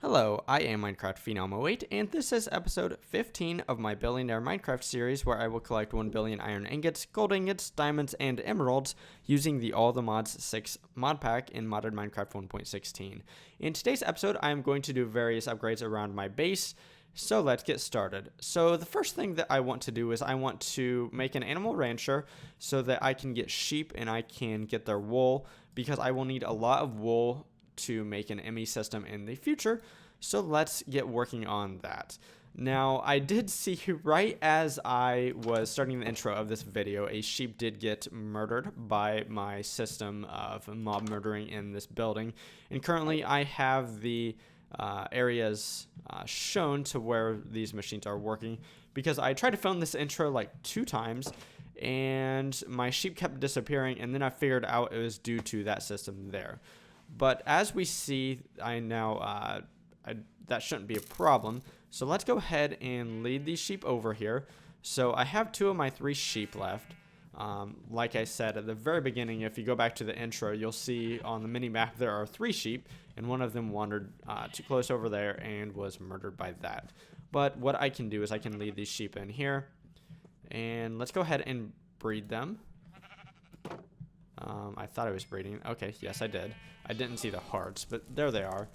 Hello, I am Minecraft Phenom 08, and this is episode 15 of my Billionaire Minecraft series where I will collect 1 billion iron ingots, gold ingots, diamonds, and emeralds using the All the Mods 6 mod pack in modded Minecraft 1.16. In today's episode, I am going to do various upgrades around my base, so let's get started. So the first thing that I want to do is I want to make an animal rancher so that I can get sheep and I can get their wool, because I will need a lot of wool to make an ME system in the future. So let's get working on that. Now, I did see right as I was starting the intro of this video, a sheep did get murdered by my system of mob murdering in this building. And currently I have the areas shown to where these machines are working, because I tried to film this intro like 2 times and my sheep kept disappearing, and then I figured out it was due to that system there. But as we see, that shouldn't be a problem. So let's go ahead and lead these sheep over here. So I have 2 of my 3 sheep left. Like I said at the very beginning, if you go back to the intro, you'll see on the mini map there are 3 sheep, and one of them wandered too close over there and was murdered by that. But what I can do is I can lead these sheep in here, and let's go ahead and breed them. I thought I was breeding. Okay, yes, I did. I didn't see the hearts, but there they are.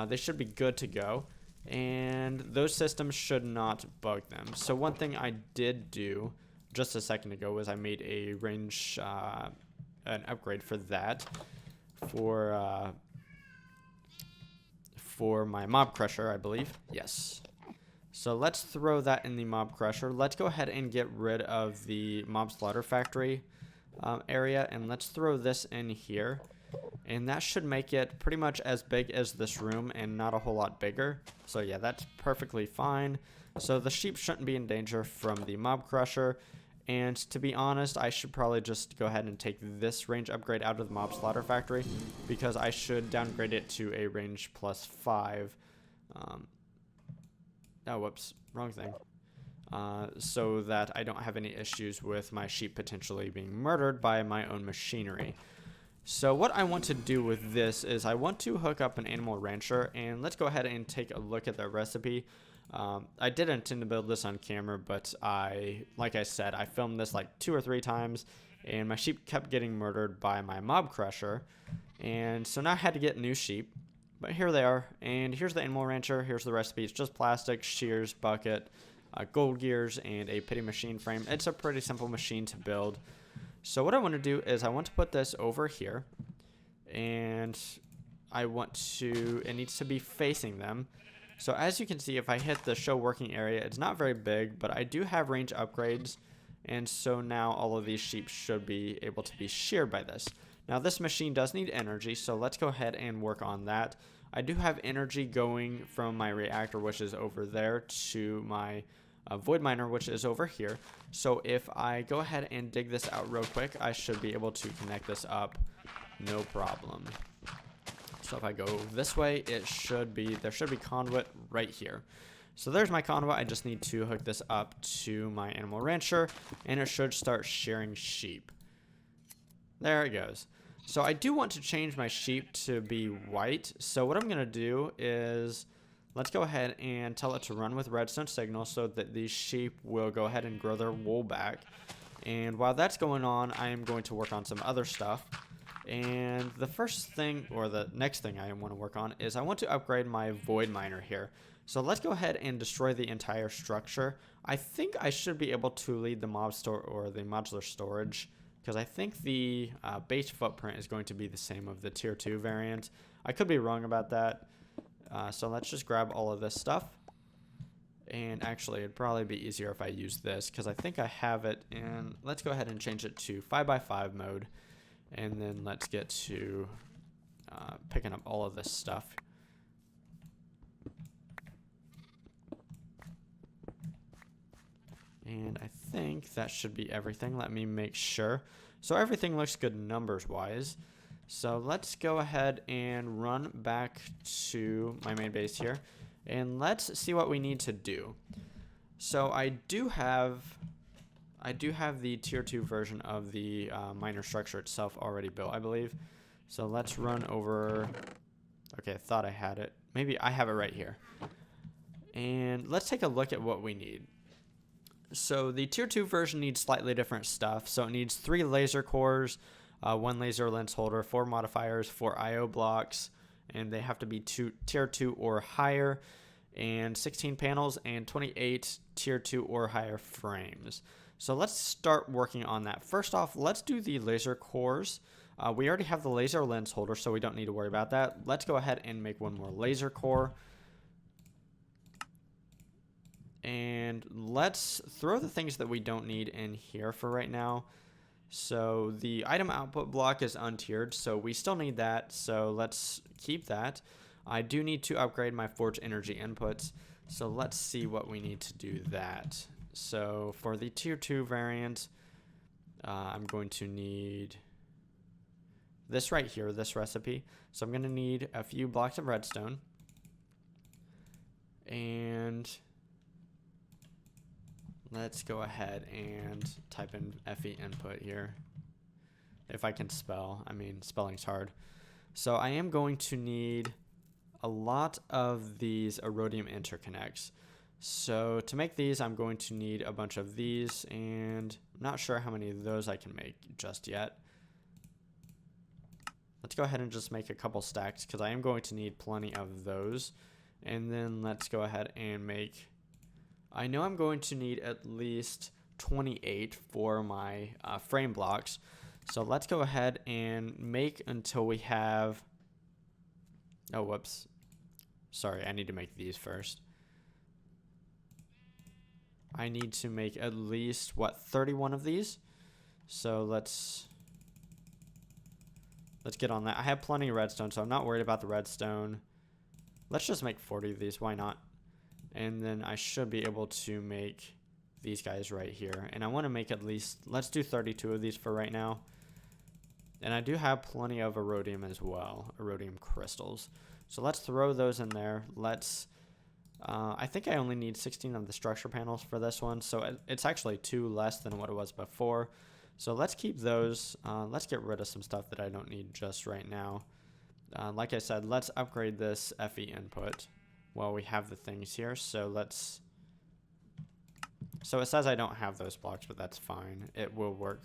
They should be good to go, and those systems should not bug them. So one thing I did do just a second ago was I made a range, an upgrade for that, for my mob crusher, I believe. Yes. So let's throw that in the mob crusher. Let's go ahead and get rid of the mob slaughter factory area, and let's throw this in here, and that should make it pretty much as big as this room and not a whole lot bigger. So yeah, that's perfectly fine. So the sheep shouldn't be in danger from the mob crusher, and to be honest, I should probably just go ahead and take this range upgrade out of the mob slaughter factory, because I should downgrade it to a range +5. Oh, whoops, wrong thing. So that I don't have any issues with my sheep potentially being murdered by my own machinery. So what I want to do with this is I want to hook up an animal rancher, and let's go ahead and take a look at the recipe. I did intend to build this on camera, but like I said, I filmed this like 2 or 3 times, and my sheep kept getting murdered by my mob crusher, and so now I had to get new sheep. But here they are, and here's the animal rancher. Here's the recipe. It's just plastic, shears, bucket, gold gears, and a pity machine frame. It's a pretty simple machine to build. So what I want to do is I want to put this over here, and it needs to be facing them. So as you can see, if I hit the show working area, it's not very big, but I do have range upgrades, and so now all of these sheep should be able to be sheared by this. Now this machine does need energy, so let's go ahead and work on that. I do have energy going from my reactor, which is over there, to my void miner, which is over here. So if I go ahead and dig this out real quick, I should be able to connect this up, no problem. So if I go this way, there should be conduit right here. So there's my conduit. I just need to hook this up to my animal rancher, and it should start shearing sheep. There it goes. So I do want to change my sheep to be white. So what I'm going to do is let's go ahead and tell it to run with redstone signal so that these sheep will go ahead and grow their wool back. And while that's going on, I am going to work on some other stuff. And the first thing, or the next thing I want to work on, is I want to upgrade my void miner here. So let's go ahead and destroy the entire structure. I think I should be able to lead the mob store or the modular storage, because I think the base footprint is going to be the same of the tier 2 variant. I could be wrong about that. So let's just grab all of this stuff. And actually, it'd probably be easier if I use this, because I think I have it in. Let's go ahead and change it to 5x5 mode. And then let's get to picking up all of this stuff. And I think that should be everything. Let me make sure. So everything looks good numbers wise. So let's go ahead and run back to my main base here, and let's see what we need to do. So I do have the tier 2 version of the miner structure itself already built, I believe. So let's run over. Okay, I thought I had it. maybe I have it right here. And let's take a look at what we need. So the tier 2 version needs slightly different stuff. So it needs 3 laser cores, 1 laser lens holder, 4 modifiers, 4 IO blocks, and they have to be tier 2 or higher, and 16 panels and 28 tier 2 or higher frames. So let's start working on that. First off, let's do the laser cores. We already have the laser lens holder, so we don't need to worry about that. Let's go ahead and make one more laser core. And let's throw the things that we don't need in here for right now. So the item output block is untiered, so we still need that. So let's keep that. I do need to upgrade my forge energy inputs. So let's see what we need to do that. So for the tier 2 variant, I'm going to need this right here, this recipe. So I'm going to need a few blocks of redstone. And let's go ahead and type in FE input here. If I can spell, I mean, spelling's hard. So I am going to need a lot of these iridium interconnects. So to make these, I'm going to need a bunch of these, and I'm not sure how many of those I can make just yet. Let's go ahead and just make a couple stacks because I am going to need plenty of those. And then let's go ahead and make, I know I'm going to need at least 28 for my frame blocks. So let's go ahead and make until we have, oh, whoops. Sorry, I need to make these first. I need to make at least, what, 31 of these? So let's get on that. I have plenty of redstone, so I'm not worried about the redstone. Let's just make 40 of these. Why not? And then I should be able to make these guys right here. And I want to make at least, let's do 32 of these for right now. And I do have plenty of iridium as well, iridium crystals. So let's throw those in there. Let's, I think I only need 16 of the structure panels for this one. So it's actually 2 less than what it was before. So let's keep those. Let's get rid of some stuff that I don't need just right now. Like I said, let's upgrade this FE input while we have the things here. So let's, so it says I don't have those blocks, but that's fine. It will work.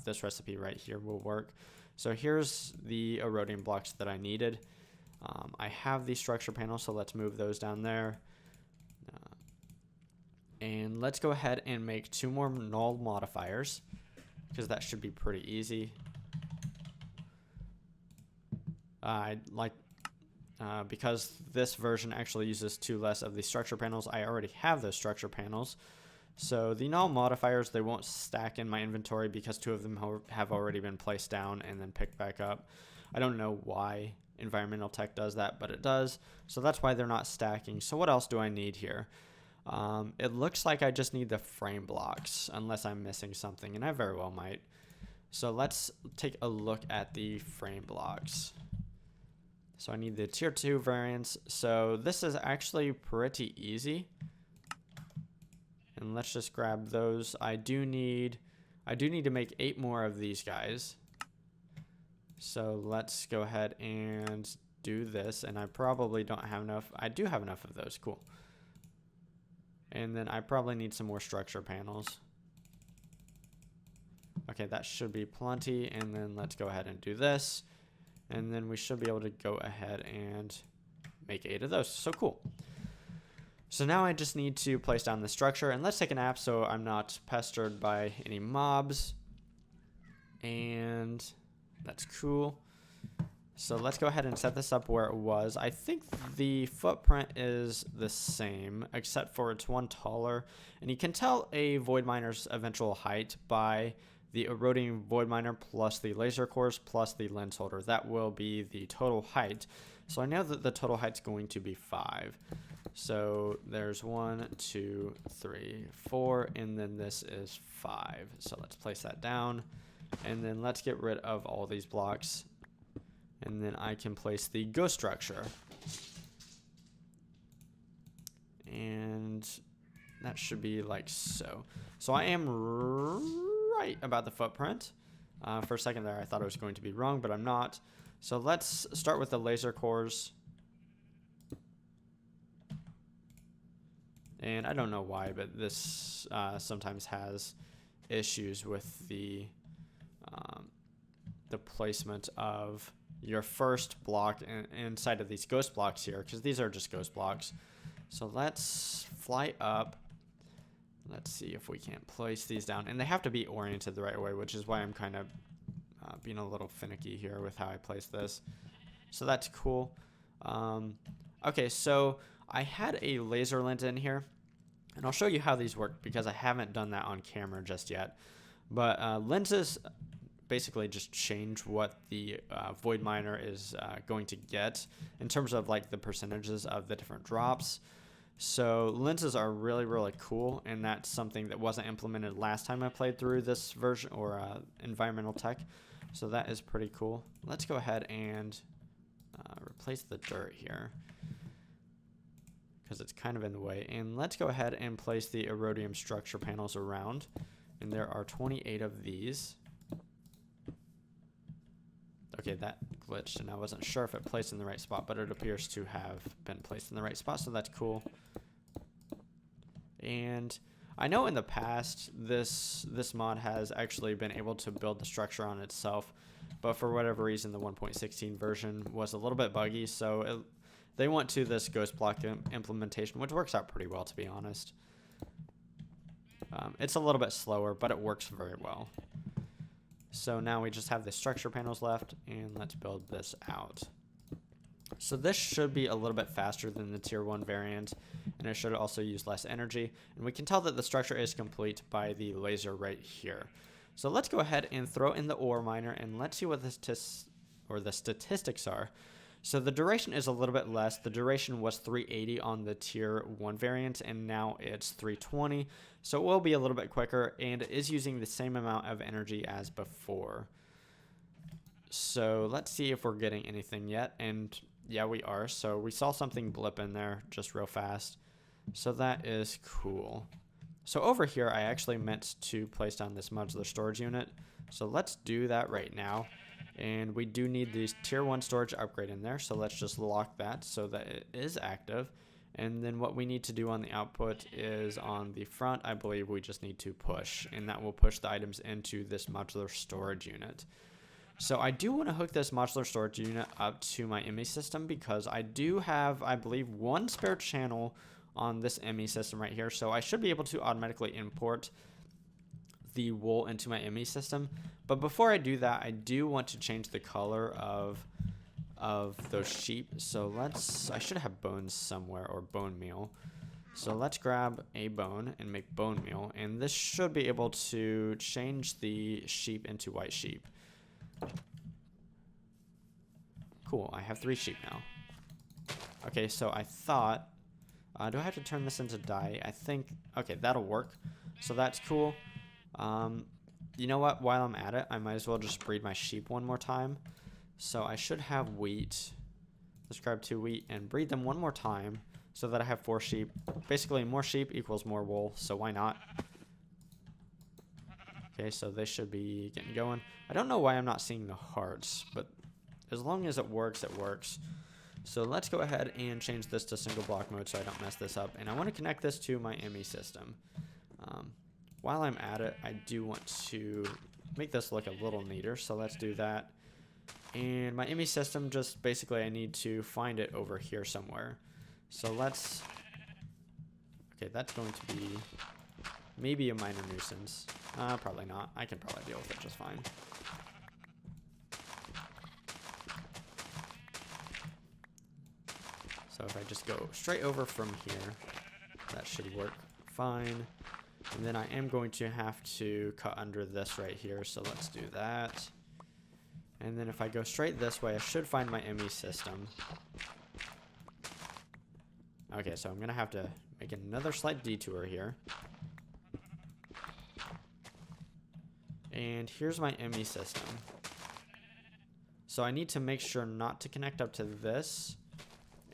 This recipe right here will work. So here's the iridium blocks that I needed. I have the structure panels, so let's move those down there. And let's go ahead and make 2 more null modifiers, because that should be pretty easy. Because this version actually uses 2 less of the structure panels, I already have those structure panels. So the null modifiers, they won't stack in my inventory because 2 of them have already been placed down and then picked back up. I don't know why environmental tech does that, but it does. So that's why they're not stacking. So what else do I need here? It looks like I just need the frame blocks, unless I'm missing something, and I very well might. So let's take a look at the frame blocks. So I need the tier 2 variants. So this is actually pretty easy. And let's just grab those. I do need to make 8 more of these guys. So let's go ahead and do this. And I probably don't have enough. I do have enough of those. Cool. And then I probably need some more structure panels. Okay, that should be plenty. And then let's go ahead and do this. And then we should be able to go ahead and make 8 of those. So cool. So now I just need to place down the structure. And let's take a nap so I'm not pestered by any mobs. And that's cool. So let's go ahead and set this up where it was. I think the footprint is the same, except for it's 1 taller. And you can tell a void miner's eventual height by the iridium void miner plus the laser cores plus the lens holder. That will be the total height. So I know that the total height's going to be 5. So there's 1, 2, 3, 4, and then this is 5. So let's place that down. And then let's get rid of all these blocks. And then I can place the ghost structure. And that should be like so. So I am right about the footprint. For a second there, I thought I was going to be wrong, but I'm not. So let's start with the laser cores. And I don't know why, but this sometimes has issues with the placement of your first block inside of these ghost blocks here, because these are just ghost blocks. So let's fly up. Let's see if we can't place these down. And they have to be oriented the right way, which is why I'm kind of being a little finicky here with how I place this. So that's cool. Okay, so I had a laser lint in here, and I'll show you how these work because I haven't done that on camera just yet. But lenses basically just change what the void miner is going to get in terms of like the percentages of the different drops. So lenses are really, really cool, and that's something that wasn't implemented last time I played through this version or environmental tech. So that is pretty cool. Let's go ahead and replace the dirt here because it's kind of in the way. And let's go ahead and place the erodium structure panels around. And there are 28 of these. Okay, that glitched, and I wasn't sure if it placed in the right spot, but it appears to have been placed in the right spot, so that's cool. And I know in the past this mod has actually been able to build the structure on itself, but for whatever reason the 1.16 version was a little bit buggy, so they went to this ghost block implementation, which works out pretty well, to be honest. It's a little bit slower, but it works very well. So now we just have the structure panels left, and let's build this out. So this should be a little bit faster than the tier 1 variant, and it should also use less energy. And we can tell that the structure is complete by the laser right here. So let's go ahead and throw in the ore miner, and let's see what the statistics are. So the duration is a little bit less. The duration was 380 on the tier 1 variant, and now it's 320. So it will be a little bit quicker, and it is using the same amount of energy as before. So let's see if we're getting anything yet. And yeah, we are. So we saw something blip in there just real fast. So that is cool. So over here, I actually meant to place down this modular storage unit. So let's do that right now. And we do need these tier 1 storage upgrade in there, so let's just lock that so that it is active. And then what we need to do on the output is on the front, I believe we just need to push, and that will push the items into this modular storage unit. So I do want to hook this modular storage unit up to my ME system because I do have, I believe, one spare channel on this ME system right here, so I should be able to automatically import the wool into my ME system. But before I do that, I do want to change the color of those sheep. So I should have bones somewhere, or bone meal. So let's grab a bone and make bone meal, and this should be able to change the sheep into white sheep. Cool, I have 3 sheep now. Okay, so I thought, do I have to turn this into dye? I think, okay, that'll work. So that's cool. You know what, while I'm at it, I might as well just breed my sheep one more time. So I should have wheat. Let's grab 2 wheat and breed them one more time so that I have 4 sheep. Basically, more sheep equals more wool, so why not? Okay, so they should be getting going. I don't know why I'm not seeing the hearts, but as long as it works, it works. So let's go ahead and change this to single block mode so I don't mess this up. And I want to connect this to my ME system. While I'm at it, I do want to make this look a little neater, so let's do that. And my ME system, just basically I need to find it over here somewhere. So let's, okay, that's going to be maybe a minor nuisance. Probably not. I can probably deal with it just fine. So if I just go straight over from here, that should work fine. And then I am going to have to cut under this right here, so let's do that. And then if I go straight this way, I should find my ME system. Okay, so I'm going to have to make another slight detour here. And here's my ME system. So I need to make sure not to connect up to this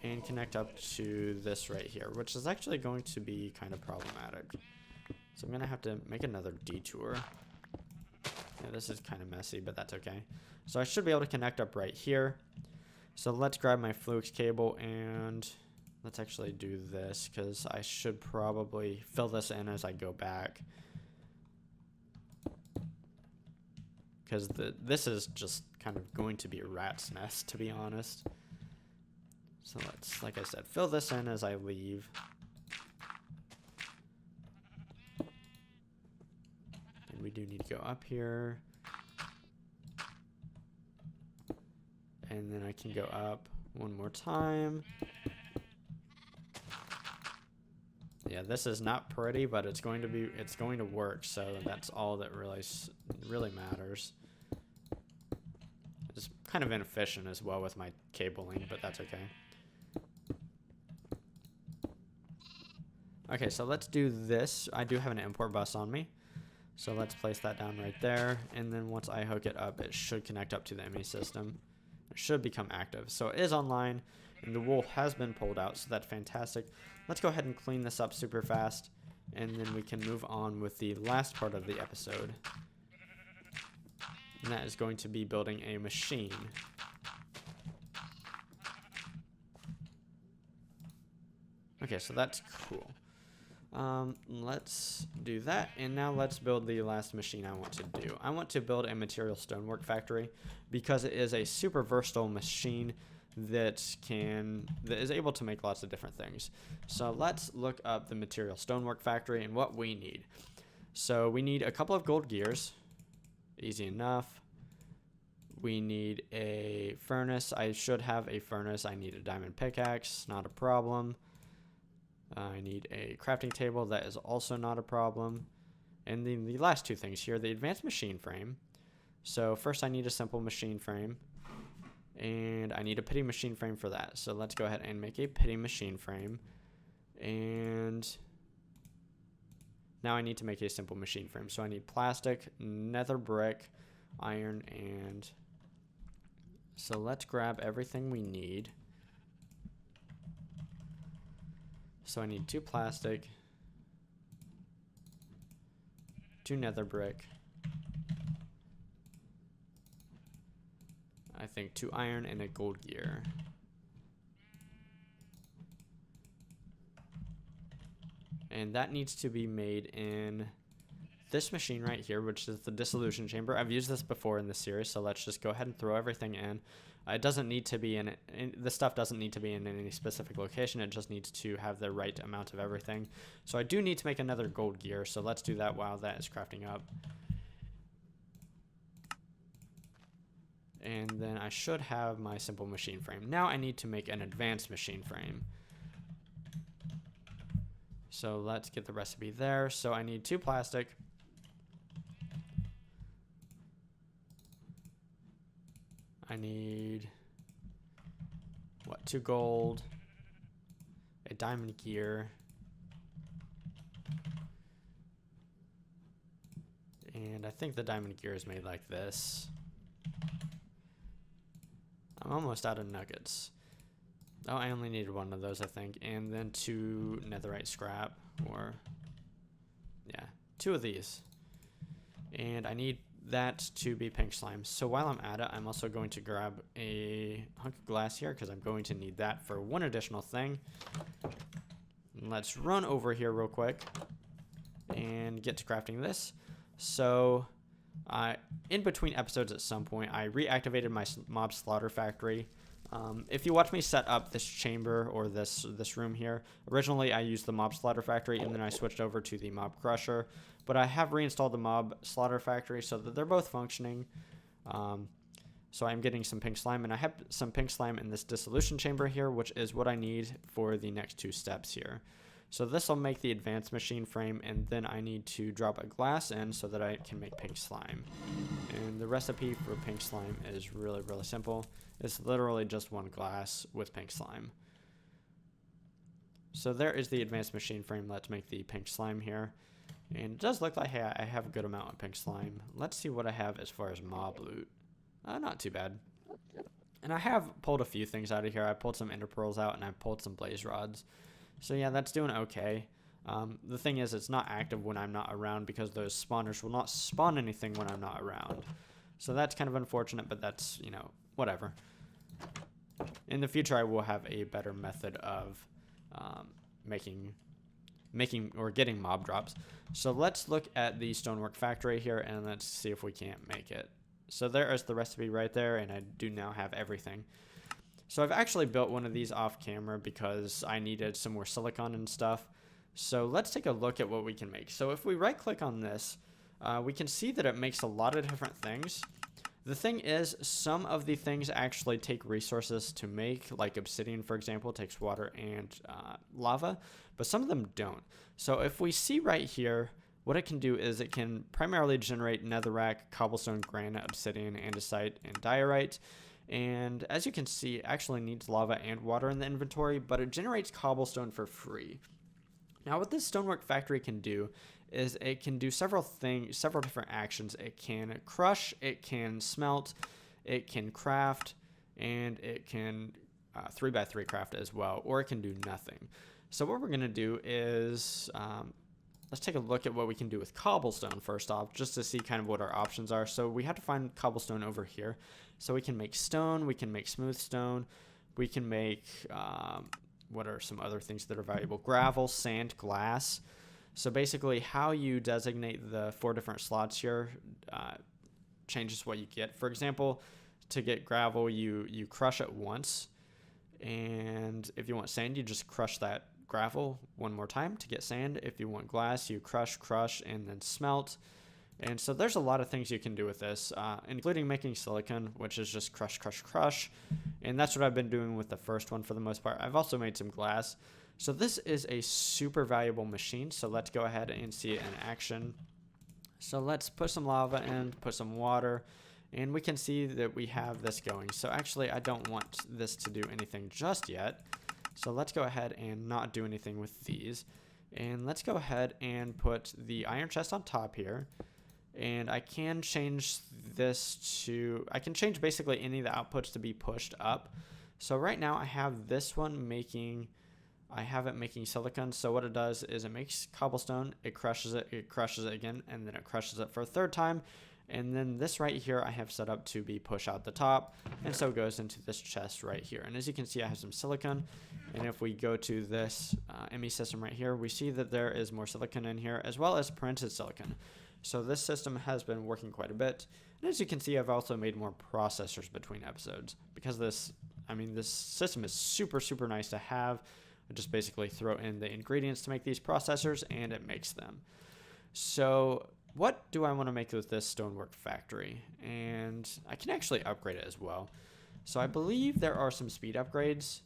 and connect up to this right here, which is actually going to be kind of problematic. So I'm going to have to make another detour. Yeah, this is kind of messy, but that's okay. So I should be able to connect up right here. So let's grab my flux cable and let's actually do this, because I should probably fill this in as I go back. Because this is just kind of going to be a rat's nest, to be honest. So let's, like I said, fill this in as I leave. And we do need to go up here. And then I can go up one more time. Yeah, this is not pretty, but it's going to work, so that's all that really matters. It's kind of inefficient as well with my cabling, but that's okay. Okay, so let's do this. I do have an import bus on me, so let's place that down right there, and then once I hook it up, it should connect up to the ME system. It should become active. So it is online, and the wool has been pulled out, so that's fantastic. Let's go ahead and clean this up super fast, and then we can move on with the last part of the episode. And that is going to be building a machine. Okay, so that's cool. Let's do that, and now let's build the last machine I want to do. I want to build a Material Stonework Factory because it is a super versatile machine that is able to make lots of different things. So let's look up the Material Stonework Factory and what we need. So we need a couple of gold gears, easy enough. We need a furnace. I should have a furnace. I need a diamond pickaxe, not a problem. I need a crafting table, that is also not a problem. And then the last two things here, the advanced machine frame. So first I need a simple machine frame, and I need a pity machine frame for that. So let's go ahead and make a pity machine frame. And now I need to make a simple machine frame. So I need plastic, nether brick, iron, and so let's grab everything we need. So I need 2 plastic, 2 nether brick, I think 2 iron, and a gold gear. And that needs to be made in this machine right here, which is the dissolution chamber. I've used this before in this series, so let's just go ahead and throw everything in. It doesn't need to be this stuff doesn't need to be in any specific location. It just needs to have the right amount of everything. So I do need to make another gold gear, so let's do that while that is crafting up. And then I should have my simple machine frame. Now I need to make an advanced machine frame. So let's get the recipe there. So I need 2 plastic, I need, 2 gold, a diamond gear, and I think the diamond gear is made like this. I'm almost out of nuggets. Oh, I only needed 1 of those, I think, and then 2 netherite scrap, or, yeah, 2 of these. And I need that to be pink slime. So while I'm at it, I'm also going to grab a hunk of glass here because I'm going to need that for 1 additional thing. And let's run over here real quick and get to crafting this. So in between episodes at some point, I reactivated my mob slaughter factory. If you watch me set up this chamber or this room here, originally I used the mob slaughter factory and then I switched over to the mob crusher, but I have reinstalled the mob slaughter factory so that they're both functioning. So I'm getting some pink slime, and I have some pink slime in this dissolution chamber here, which is what I need for the next 2 steps here. So this will make the advanced machine frame, and then I need to drop a glass in so that I can make pink slime. And the recipe for pink slime is really, really simple. It's literally just 1 glass with pink slime. So there is the advanced machine frame. Let's make the pink slime here. And it does look like, hey, I have a good amount of pink slime. Let's see what I have as far as mob loot. Not too bad. And I have pulled a few things out of here. I pulled some ender pearls out, and I pulled some blaze rods. So yeah, that's doing okay. The thing is, it's not active when I'm not around because those spawners will not spawn anything when I'm not around. So that's kind of unfortunate, but that's, whatever. In the future, I will have a better method of making or getting mob drops. So let's look at the Stonework Factory here and let's see if we can't make it. So there is the recipe right there, and I do now have everything. So I've actually built one of these off camera because I needed some more silicon and stuff. So let's take a look at what we can make. So if we right click on this, we can see that it makes a lot of different things. The thing is, some of the things actually take resources to make, like obsidian, for example, takes water and lava, but some of them don't. So if we see right here, what it can do is it can primarily generate netherrack, cobblestone, granite, obsidian, andesite, and diorite. And as you can see, it actually needs lava and water in the inventory, but it generates cobblestone for free. Now what this Stonework Factory can do is it can do several different actions. It can crush, it can smelt, it can craft, and it can 3x3 craft as well, or it can do nothing. So what we're going to do is let's take a look at what we can do with cobblestone first off, just to see kind of what our options are. So we have to find cobblestone over here. So we can make stone, we can make smooth stone, we can make, what are some other things that are valuable? Gravel, sand, glass. So basically how you designate the 4 different slots here changes what you get. For example, to get gravel, you crush it once. And if you want sand, you just crush that gravel one more time to get sand. If you want glass, you crush, and then smelt. And so there's a lot of things you can do with this, including making silicon, which is just crush. And that's what I've been doing with the first one for the most part. I've also made some glass. So this is a super valuable machine. So let's go ahead and see it in action. So let's put some lava in, put some water, and we can see that we have this going. So actually, I don't want this to do anything just yet. So let's go ahead and not do anything with these. And let's go ahead and put the iron chest on top here. And I can change this to, I can change basically any of the outputs to be pushed up. So right now I have this one making, I have it making silicon. So what it does is it makes cobblestone, it crushes it again, and then it crushes it for a third time. And then this right here I have set up to be push out the top, and so it goes into this chest right here. And as you can see, I have some silicon, and if we go to this ME system right here, we see that there is more silicon in here as well as printed silicon. So this system has been working quite a bit. And as you can see, I've also made more processors between episodes because this system is super nice to have. I just basically throw in the ingredients to make these processors and it makes them. So what do I want to make with this Stonework Factory? And I can actually upgrade it as well. So I believe there are some speed upgrades.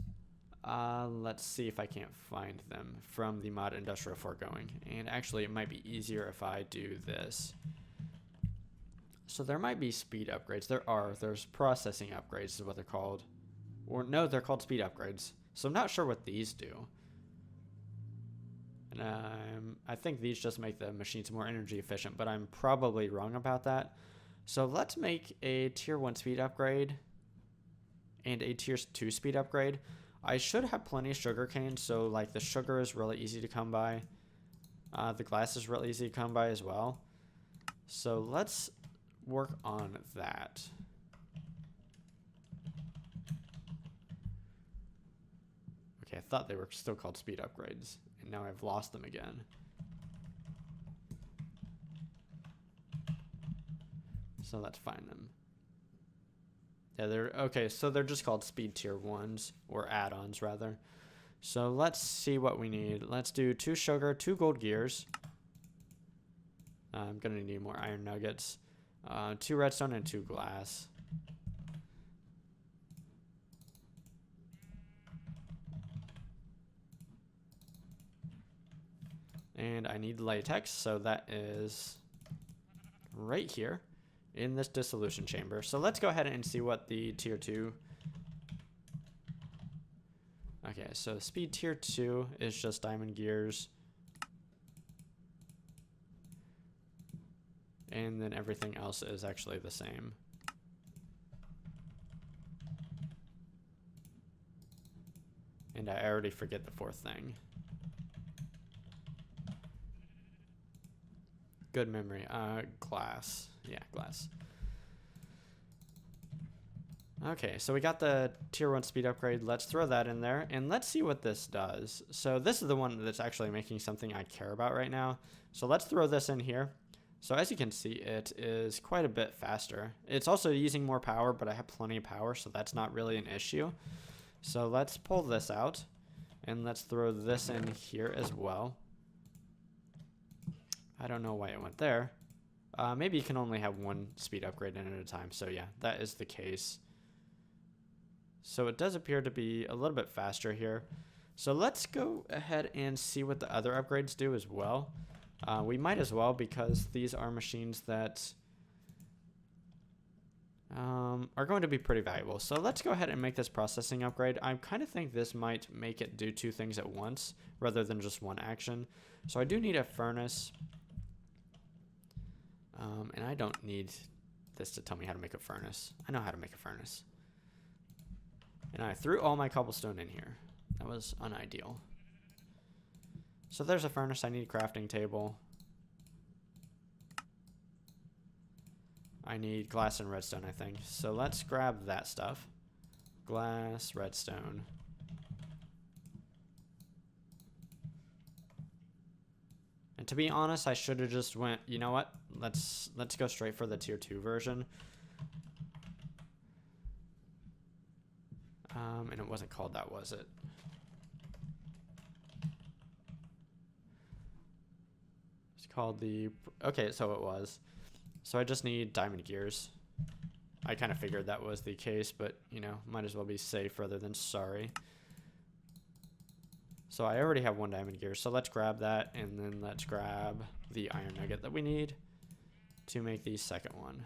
Let's see if I can't find them from the mod industrial foregoing. And actually it might be easier if I do this. So there might be speed upgrades. There's processing upgrades is what they're called. Or no, they're called speed upgrades. So I'm not sure what these do. And I think these just make the machines more energy efficient, but I'm probably wrong about that. So let's make a tier 1 speed upgrade and a tier 2 speed upgrade. I should have plenty of sugar cane, so like the sugar is really easy to come by. The glass is really easy to come by as well. So let's work on that. Okay, I thought they were still called speed upgrades, and now I've lost them again. So let's find them. Yeah, they're okay, so they're just called speed tier 1s, or add-ons rather. So let's see what we need. Let's do 2 sugar, 2 gold gears. I'm gonna need more iron nuggets, 2 redstone, and 2 glass. And I need latex, so that is right here in this dissolution chamber. So let's go ahead and see what the tier 2. Okay, so speed tier 2 is just diamond gears. And then everything else is actually the same. And I already forget the 4th thing. Good memory. Glass. Yeah, glass. Okay, so we got the tier 1 speed upgrade. Let's throw that in there, and let's see what this does. So this is the one that's actually making something I care about right now. So let's throw this in here. So as you can see, it is quite a bit faster. It's also using more power, but I have plenty of power, so that's not really an issue. So let's pull this out, and let's throw this in here as well. I don't know why it went there. Maybe you can only have one speed upgrade in at a time. So yeah, that is the case. So it does appear to be a little bit faster here. So let's go ahead and see what the other upgrades do as well. We might as well, because these are machines that are going to be pretty valuable. So let's go ahead and make this processing upgrade. I kind of think this might make it do two things at once rather than just one action. So I do need a furnace. And I don't need this to tell me how to make a furnace. I know how to make a furnace. And I threw all my cobblestone in here. That was unideal. So there's a furnace. I need a crafting table. I need glass and redstone, I think. So let's grab that stuff. Glass, redstone. And to be honest, I should have just went, you know what? Let's go straight for the tier 2 version. And it wasn't called that, was it? It's called the... Okay, so it was. So I just need diamond gears. I kind of figured that was the case, but, you know, might as well be safe rather than sorry. So I already have one diamond gear, so let's grab that, and then let's grab the iron nugget that we need to make the second one.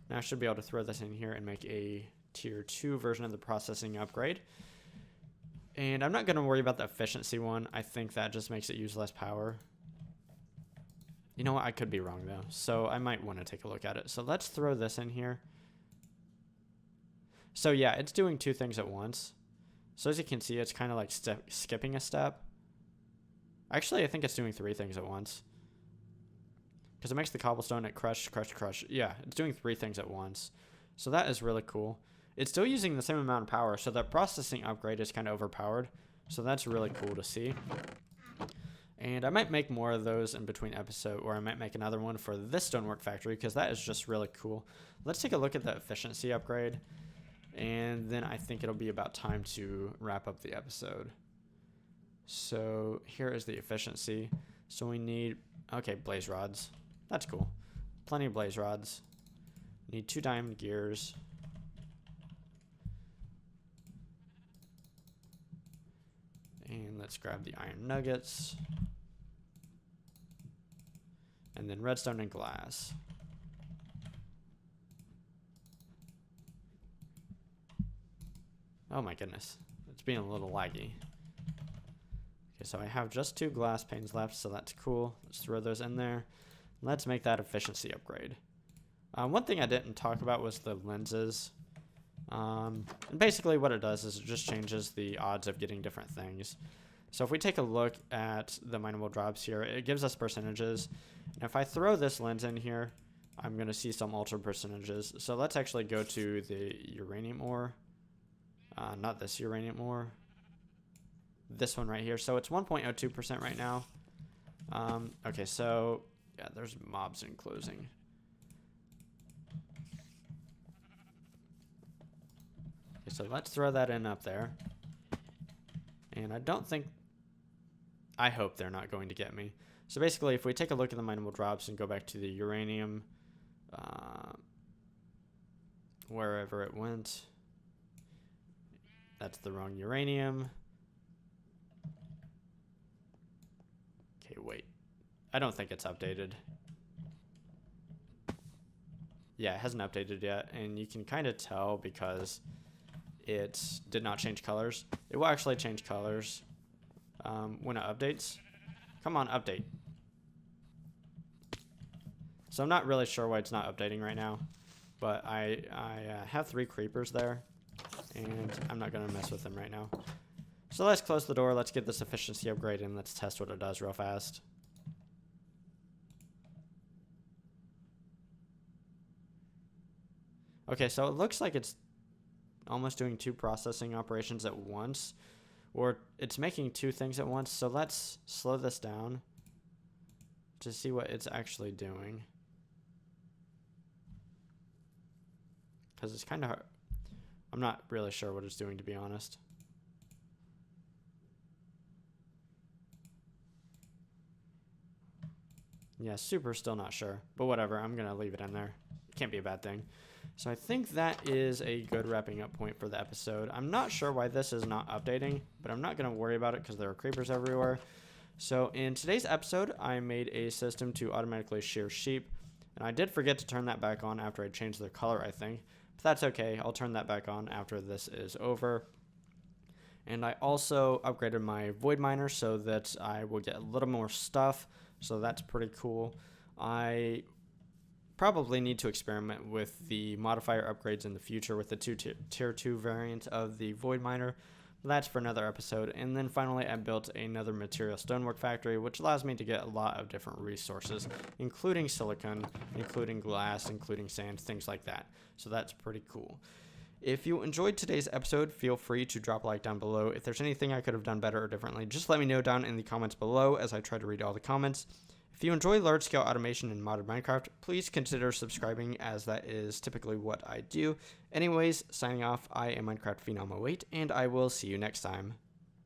Now I should be able to throw this in here and make a tier 2 version of the processing upgrade. And I'm not going to worry about the efficiency one. I think that just makes it use less power. You know what? I could be wrong though. So I might want to take a look at it. So let's throw this in here. So yeah, it's doing two things at once. So as you can see, it's kind of like skipping a step. Actually, I think it's doing three things at once. Because it makes the cobblestone at crush. Yeah, it's doing three things at once. So that is really cool. It's still using the same amount of power, so that processing upgrade is kind of overpowered. So that's really cool to see. And I might make more of those in between episodes, or I might make another one for this stonework factory, because that is just really cool. Let's take a look at the efficiency upgrade. And then I think it'll be about time to wrap up the episode. So here is the efficiency. So we need, okay, blaze rods. That's cool. Plenty of blaze rods. Need 2 diamond gears. And let's grab the iron nuggets. And then redstone and glass. Oh my goodness, it's being a little laggy. Okay, so I have just 2 glass panes left, so that's cool. Let's throw those in there. Let's make that efficiency upgrade. One thing I didn't talk about was the lenses. And basically what it does is it just changes the odds of getting different things. So if we take a look at the mineable drops here, it gives us percentages. And if I throw this lens in here, I'm going to see some altered percentages. So let's actually go to the uranium ore. Not this uranium ore. This one right here. So it's 1.02% right now. Okay, so yeah, there's mobs enclosing. Okay, so let's throw that in up there. And I don't think... I hope they're not going to get me. So basically, if we take a look at the mineable drops and go back to the uranium, wherever it went... That's the wrong uranium. Okay, wait. I don't think it's updated. Yeah, it hasn't updated yet, and you can kind of tell because it did not change colors. It will actually change colors when it updates. Come on, update. So I'm not really sure why it's not updating right now, but I have 3 creepers there. And I'm not going to mess with them right now. So let's close the door. Let's get this efficiency upgrade and let's test what it does real fast. Okay, so it looks like it's almost doing 2 processing operations at once, or it's making 2 things at once. So let's slow this down to see what it's actually doing. Because it's kind of hard. I'm not really sure what it's doing, to be honest. Yeah, super still not sure. But whatever, I'm going to leave it in there. It can't be a bad thing. So I think that is a good wrapping up point for the episode. I'm not sure why this is not updating, but I'm not going to worry about it because there are creepers everywhere. So in today's episode, I made a system to automatically shear sheep. And I did forget to turn that back on after I changed their color, I think. But that's okay. I'll turn that back on after this is over. And I also upgraded my void miner so that I will get a little more stuff. So that's pretty cool. I probably need to experiment with the modifier upgrades in the future with the tier 2 variant of the void miner. That's for another episode. And then finally, I built another Material Stonework Factory, which allows me to get a lot of different resources, including silicon, including glass, including sand, things like that. So that's pretty cool. If you enjoyed today's episode, feel free to drop a like down below. If there's anything I could have done better or differently, just let me know down in the comments below as I try to read all the comments. If you enjoy large-scale automation in modded Minecraft, please consider subscribing, as that is typically what I do. Anyways, signing off, I am Minecraft Phenom 08, and I will see you next time.